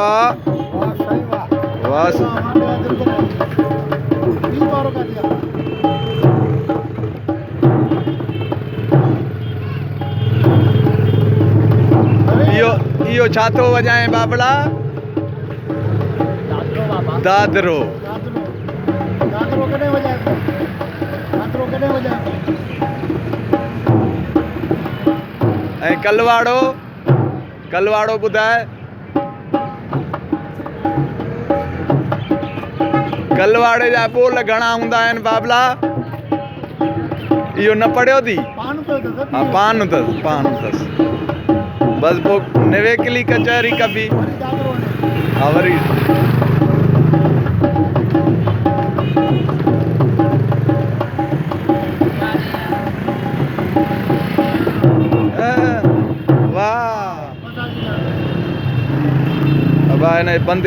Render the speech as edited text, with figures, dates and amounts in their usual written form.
वाह वाह। इयो छा थो वॼाए बाबड़ा? दादरो। ऐं कलवाड़ो ॿुधाए। कलवाड़े जा ॿोल घणा हूंदा आहिनि बाबला? इहो न पढ़ियो थी? हाँ पान अथसि बस वो निवेकली कचहरी कभी। हाँ वरी वाह। अब आए बंद